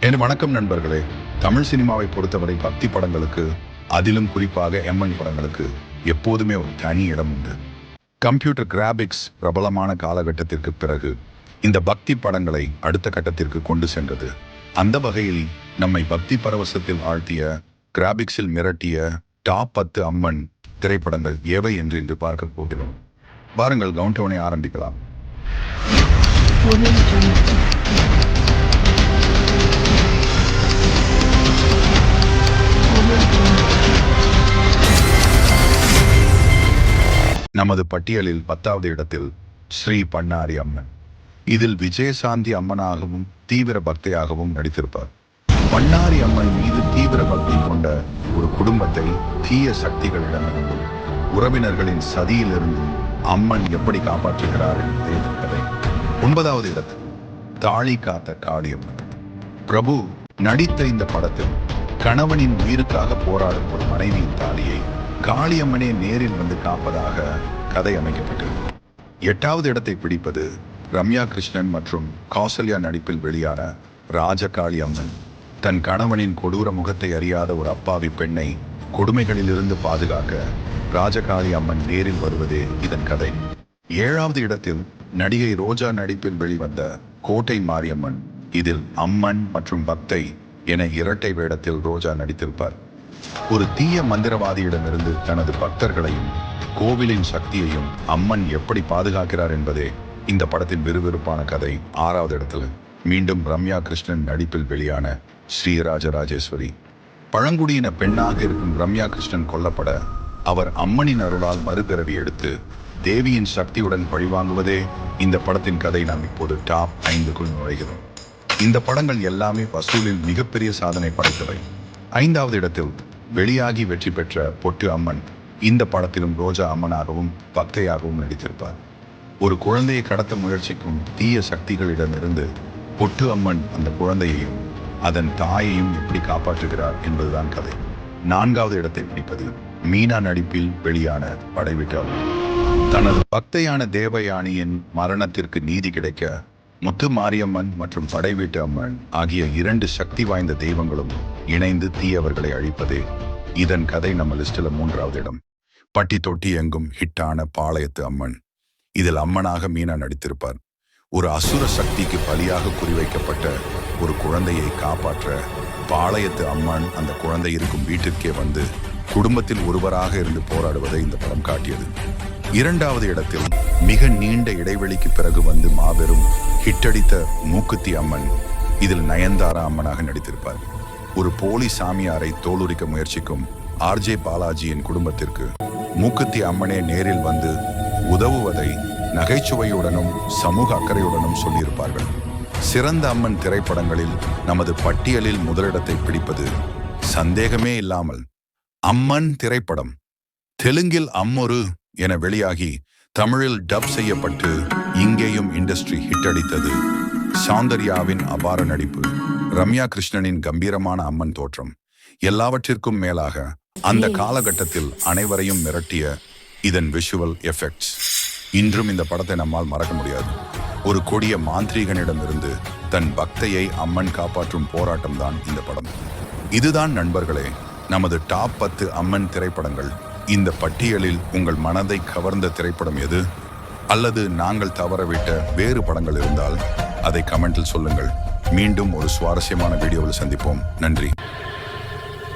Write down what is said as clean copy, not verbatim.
என் வணக்கம் நண்பர்களே. தமிழ் சினிமாவை பொறுத்தவரை பக்தி படங்களுக்கு, அதிலும் குறிப்பாக எம்என் படங்களுக்கு எப்போதுமே ஒரு தனி இடம் உண்டு. கம்ப்யூட்டர் கிராபிக்ஸ் பிரபலமான காலகட்டத்திற்கு பிறகு இந்த பக்தி படங்களை அடுத்த கட்டத்திற்கு கொண்டு சென்றது. அந்த வகையில் நம்மை பக்தி பரவசத்தில் ஆழ்த்திய, கிராபிக்ஸில் மிரட்டிய டாப் 10 அம்மன் திரைப்படங்கள் எவை என்று இன்று பார்க்க போகிறோம். வாருங்கள், கவுண்டவுனை ஆரம்பிக்கலாம். நமது பட்டியலில் 10வது இடத்தில் ஸ்ரீ பண்ணாரி அம்மன். இதில் விஜயசாந்தி அம்மனாகவும் தீவிர பக்தியாகவும் நடித்திருப்பார். பண்ணாரி அம்மன் மீது தீவிர பக்தி கொண்ட ஒரு குடும்பத்தை தீய சக்திகளிடமிருந்தும் உறவினர்களின் சதியிலிருந்தும் அம்மன் எப்படி காப்பாற்றுகிறார் என்பதே கதை. 9வது இடத்தில் தாலி காத்த காளியம்மன். பிரபு நடித்த இந்த படத்தில் கணவனின் உயிருக்காக போராடும் ஒரு மனைவியின் தாலியை காளியம்மனே நேரில் வந்து காப்பதாக கதை அமைக்கப்பட்டது. 8வது இடத்தை பிடிப்பது ரம்யா கிருஷ்ணன் மற்றும் கௌசல்யா நடிப்பில் வெளியான ராஜகாளி அம்மன். தன் கணவனின் கொடூர முகத்தை அறியாத ஒரு அப்பாவி பெண்ணை கொடுமைகளிலிருந்து பாதுகாக்க ராஜகாளி அம்மன் நேரில் வருவதே இதன் கதை. 7வது இடத்தில் நடிகை ரோஜா நடிப்பில் வெளிவந்த கோட்டை மாரியம்மன். இதில் அம்மன் மற்றும் பக்தை என இரட்டை வேடத்தில் ரோஜா நடித்திருப்பார். ஒரு தீய மந்திரவாதியிடமிருந்து தனது பக்தர்களையும் கோவிலின் சக்தியையும் அம்மன் எப்படி பாதுகாக்கிறார் என்பதே இந்த படத்தின் விறுவிறுப்பான கதை. 6வது இடத்துல மீண்டும் ரம்யா கிருஷ்ணன் நடிப்பில் வெளியான ஸ்ரீராஜராஜேஸ்வரி. பழங்குடியின பெண்ணாக இருக்கும் ரம்யா கிருஷ்ணன் கொல்லப்பட அவர் அம்மனின் அருளால் மறுபிறவி எடுத்து தேவியின் சக்தியுடன் பழிவாங்குவதே இந்த படத்தின் கதை. நாம் இப்போது டாப் 5க்குள் நுழைகிறோம். இந்த படங்கள் எல்லாமே வசூலில் மிகப்பெரிய சாதனை படைத்தவை. 5வது இடத்தில் வெளியாகி வெற்றி பெற்ற பொட்டு அம்மன். இந்த படத்திலும் ரோஜா அம்மனாகவும் பக்தையாகவும் நடித்திருப்பார். ஒரு குழந்தையை கடத்த முயற்சிக்கும் தீய சக்திகளிடமிருந்து பொட்டு அம்மன் அந்த குழந்தையையும் அதன் தாயையும் எப்படி காப்பாற்றுகிறார் என்பதுதான் கதை. 4வது இடத்தை பிடிப்பது மீனா நடிப்பில் வெளியான படைவீட்டு அம்மன். தனது பக்தையான தேவயானியின் மரணத்திற்கு நீதி கிடைக்க முத்து மாரியம்மன் மற்றும் படைவீட்டு அம்மன் ஆகிய 2 சக்தி வாய்ந்த தெய்வங்களும் இணைந்து தீயவர்களை அழிப்பதே இதன் கதை. நம்ம லிஸ்டில் 3வது இடம் பட்டி தொட்டி எங்கும் ஹிட்டான பாளையத்து அம்மன். இதில் அம்மனாக மீனா நடித்திருப்பார். ஒரு அசுர சக்திக்கு பலியாக குறிவைக்கப்பட்ட ஒரு குழந்தையை காப்பாற்ற பாளையத்து அம்மன் அந்த குழந்தை இருக்கும் வீட்டிற்கே வந்து குடும்பத்தில் ஒருவராக இருந்து போராடுவதை இந்த படம் காட்டியது. 2வது இடத்தில் மிக நீண்ட இடைவெளிக்கு பிறகு வந்து மாபெரும் ஹிட்டடித்த மூக்குத்தி அம்மன். இதில் நயன்தாரா அம்மனாக நடித்திருப்பார். ஒரு போலி சாமியாரை தோலுரிக்க முயற்சிக்கும் ஆர்ஜே பாலாஜியின் குடும்பத்திற்கு மூக்குத்தி அம்மனே நேரில் வந்து உதவுவதை நகைச்சுவையுடனும் சமூக அக்கறையுடனும் சொல்லியிருப்பார்கள். சிறந்த அம்மன் திரைப்படங்களில் நமது பட்டியலில் முதலிடத்தை பிடிப்பது சந்தேகமே இல்லாமல் அம்மன் திரைப்படம். தெலுங்கில் அம்மொரு என வெளியாகி தமிழில் டப் செய்யப்பட்டு இங்கேயும் இண்டஸ்ட்ரி ஹிட் அடித்தது. சௌந்தர்யாவின் அபார நடிப்பு, ரம்யா கிருஷ்ணனின் கம்பீரமான அம்மன் தோற்றம், எல்லாவற்றிற்கும் மேலாக அந்த காலகட்டத்தில் அனைவரையும் மிரட்டிய இதன் விஷுவல் எஃபெக்ட்ஸ். இன்றும் இந்த படத்தை நம்மால் மறக்க முடியாது. ஒரு கொடிய மாந்திரீகனிடமிருந்து தன் பக்தையை அம்மன் காப்பாற்றும் போராட்டம் தான் இந்த படம். இதுதான் நண்பர்களே நமது டாப் 10 அம்மன் திரைப்படங்கள். இந்த பட்டியலில் உங்கள் மனதை கவர்ந்த திரைப்படம் எது? அல்லது நாங்கள் தவறவிட்ட வேறு படங்கள் இருந்தால் அதை கமெண்டில் சொல்லுங்கள். மீண்டும் ஒரு சுவாரஸ்யமான வீடியோவில் சந்திப்போம். நன்றி.